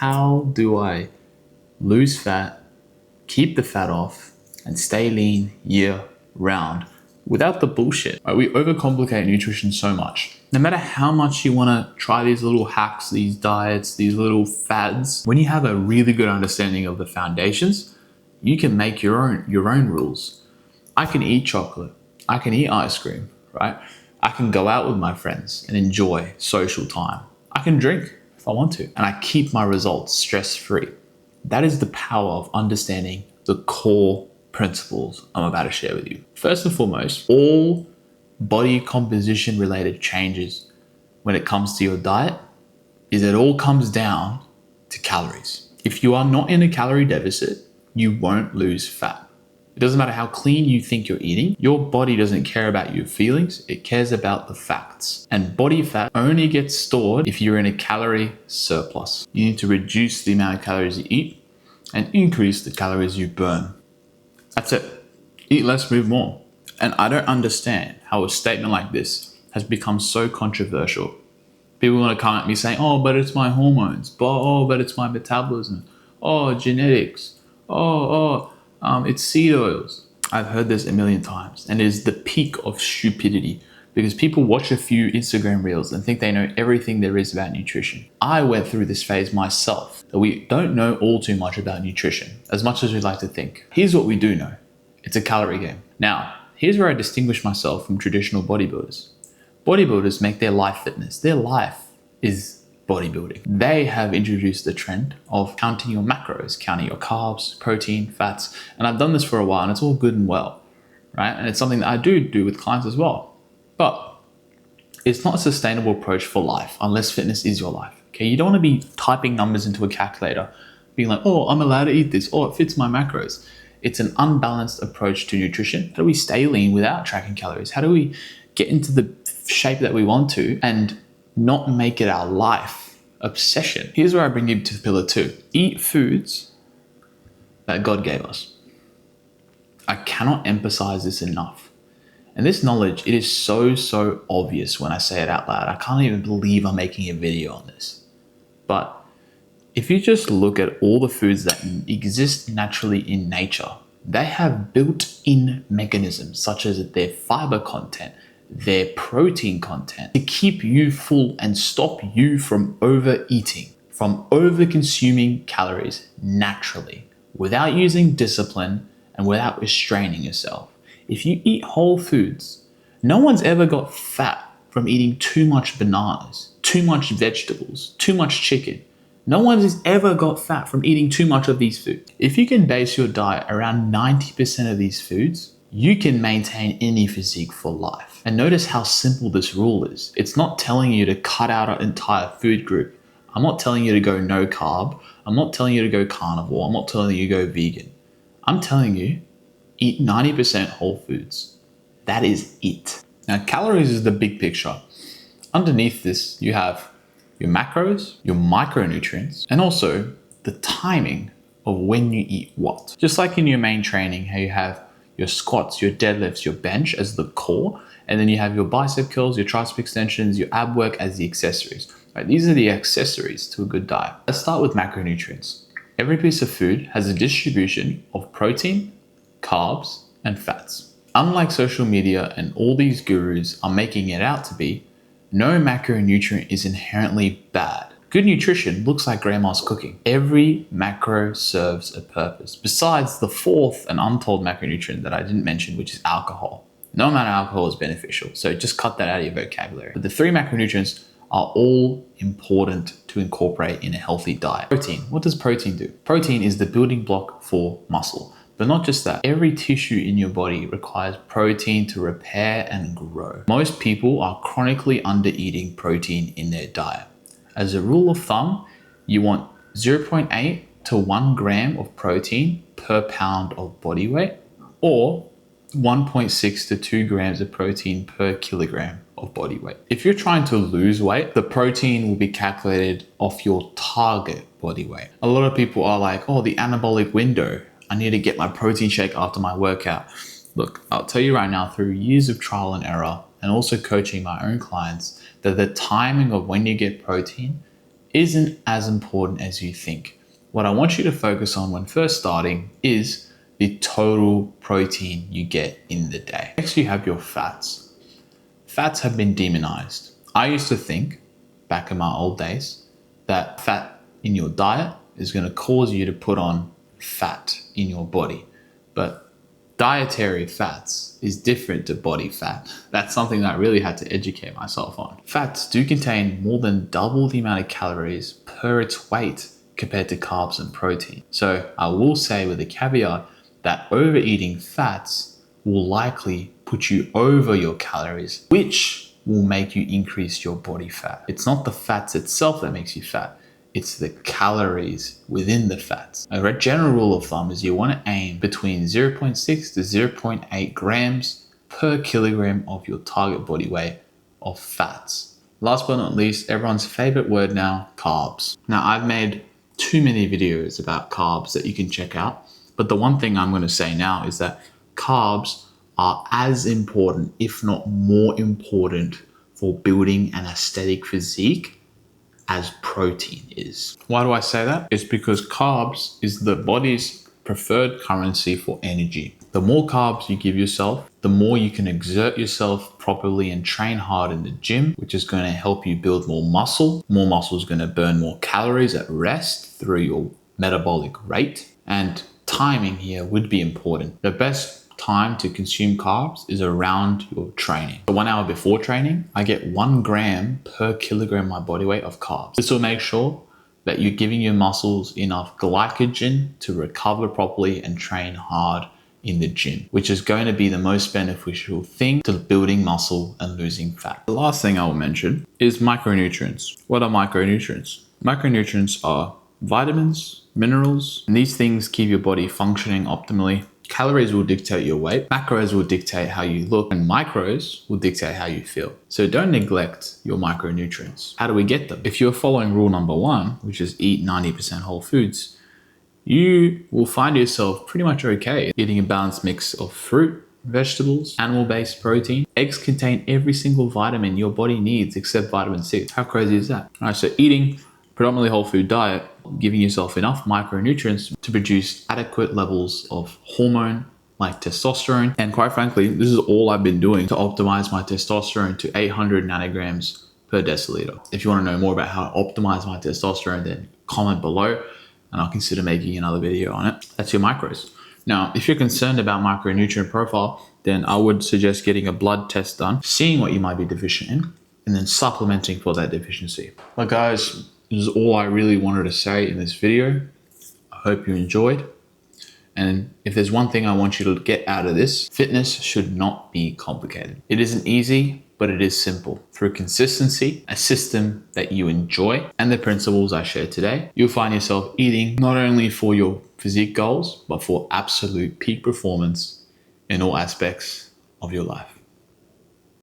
how do I lose fat, keep the fat off, and stay lean year round without the bullshit? Right, we overcomplicate nutrition so much. No matter how much you want to try these little hacks, these diets, these little fads, when you have a really good understanding of the foundations, you can make your own rules. I can eat chocolate. I can eat ice cream, right? I can go out with my friends and enjoy social time. I can drink if I want to, and I keep my results stress-free. That is the power of understanding the core principles I'm about to share with you. First and foremost, all body composition related changes when it comes to your diet is it all comes down to calories. If you are not in a calorie deficit, you won't lose fat. It doesn't matter how clean you think you're eating. Your body doesn't care about your feelings. It cares about the facts. And body fat only gets stored if you're in a calorie surplus. You need to reduce the amount of calories you eat and increase the calories you burn. That's it. Eat less, move more. And I don't understand how a statement like this has become so controversial. People want to come at me saying, oh, but it's my hormones. But it's my metabolism. Oh, genetics. It's seed oils. I've heard this a million times, and it is the peak of stupidity because people watch a few Instagram reels and think they know everything there is about nutrition. I went through this phase myself, that we don't know all too much about nutrition, as much as we'd like to think. Here's what we do know. It's a calorie game. Now, here's where I distinguish myself from traditional bodybuilders. Bodybuilders make their life fitness. Their life is bodybuilding. They have introduced the trend of counting your macros, counting your carbs, protein, fats. And I've done this for a while and it's all good and well, right? And it's something that I do with clients as well. But it's not a sustainable approach for life unless fitness is your life. Okay, you don't want to be typing numbers into a calculator, being like, oh, I'm allowed to eat this. Oh, it fits my macros. It's an unbalanced approach to nutrition. How do we stay lean without tracking calories? How do we get into the shape that we want to and not make it our life obsession? Here's where I bring you to pillar 2. Eat foods that God gave us. I cannot emphasize this enough. And this knowledge, it is so obvious when I say it out loud. I can't even believe I'm making a video on this. But if you just look at all the foods that exist naturally in nature, they have built-in mechanisms such as their fiber content, their protein content to keep you full and stop you from overeating, from over-consuming calories naturally, without using discipline and without restraining yourself. If you eat whole foods, no one's ever got fat from eating too much bananas, too much vegetables, too much chicken. No one has ever got fat from eating too much of these foods. If you can base your diet around 90% of these foods, you can maintain any physique for life. And notice how simple this rule is. It's not telling you to cut out an entire food group. I'm not telling you to go no carb. I'm not telling you to go carnivore. I'm not telling you to go vegan. I'm telling you, eat 90% whole foods. That is it. Now, calories is the big picture. Underneath this, you have your macros, your micronutrients, and also the timing of when you eat what. Just like in your main training, how you have your squats, your deadlifts, your bench as the core, and then you have your bicep curls, your tricep extensions, your ab work as the accessories. Right? These are the accessories to a good diet. Let's start with macronutrients. Every piece of food has a distribution of protein, carbs, and fats. Unlike social media and all these gurus are making it out to be, no macronutrient is inherently bad. Good nutrition looks like grandma's cooking. Every macro serves a purpose, besides the fourth and untold macronutrient that I didn't mention, which is alcohol. No amount of alcohol is beneficial, so just cut that out of your vocabulary. But the 3 macronutrients are all important to incorporate in a healthy diet. Protein. What does protein do? Protein is the building block for muscle. But not just that, every tissue in your body requires protein to repair and grow. Most people are chronically under-eating protein in their diet. As a rule of thumb, you want 0.8 to 1 gram of protein per pound of body weight, or 1.6 to 2 grams of protein per kilogram of body weight. If you're trying to lose weight, the protein will be calculated off your target body weight. A lot of people are like, oh, the anabolic window. I need to get my protein shake after my workout. Look, I'll tell you right now, through years of trial and error and also coaching my own clients, that the timing of when you get protein isn't as important as you think. What I want you to focus on when first starting is the total protein you get in the day. Next, you have your fats. Fats have been demonized. I used to think, back in my old days, that fat in your diet is going to cause you to put on fat in your body. But dietary fats is different to body fat. That's something that I really had to educate myself on. Fats do contain more than double the amount of calories per its weight compared to carbs and protein. So I will say with a caveat that overeating fats will likely put you over your calories, which will make you increase your body fat. It's not the fats itself that makes you fat. It's the calories within the fats. A general rule of thumb is you want to aim between 0.6 to 0.8 grams per kilogram of your target body weight of fats. Last but not least, everyone's favorite word now, carbs. Now, I've made too many videos about carbs that you can check out, but the one thing I'm going to say now is that carbs are as important, if not more important, for building an aesthetic physique as protein is. Why do I say that? It's because carbs is the body's preferred currency for energy. The more carbs you give yourself, the more you can exert yourself properly and train hard in the gym, which is going to help you build more muscle. More muscle is going to burn more calories at rest through your metabolic rate. And timing here would be important. The best time to consume carbs is around your training. So 1 hour before training, I get 1 gram per kilogram of my body weight of carbs. This will make sure that you're giving your muscles enough glycogen to recover properly and train hard in the gym, which is going to be the most beneficial thing to building muscle and losing fat. The last thing I will mention is micronutrients. What are micronutrients? Micronutrients are vitamins, minerals, and these things keep your body functioning optimally. Calories will dictate your weight, macros will dictate how you look, and micros will dictate how you feel. So don't neglect your micronutrients. How do we get them? If you're following rule number 1, which is eat 90% whole foods, you will find yourself pretty much okay eating a balanced mix of fruit, vegetables, animal-based protein. Eggs contain every single vitamin your body needs except vitamin C. How crazy is that? All right, so eating predominantly whole food diet, giving yourself enough micronutrients to produce adequate levels of hormone like testosterone. And quite frankly, this is all I've been doing to optimize my testosterone to 800 nanograms per deciliter. If you want to know more about how to optimize my testosterone, then comment below and I'll consider making another video on it. That's your macros. Now, if you're concerned about micronutrient profile, then I would suggest getting a blood test done, seeing what you might be deficient in, and then supplementing for that deficiency. Well, guys, this is all I really wanted to say in this video. I hope you enjoyed. And if there's one thing I want you to get out of this, fitness should not be complicated. It isn't easy, but it is simple. Through consistency, a system that you enjoy, and the principles I shared today, you'll find yourself eating not only for your physique goals, but for absolute peak performance in all aspects of your life.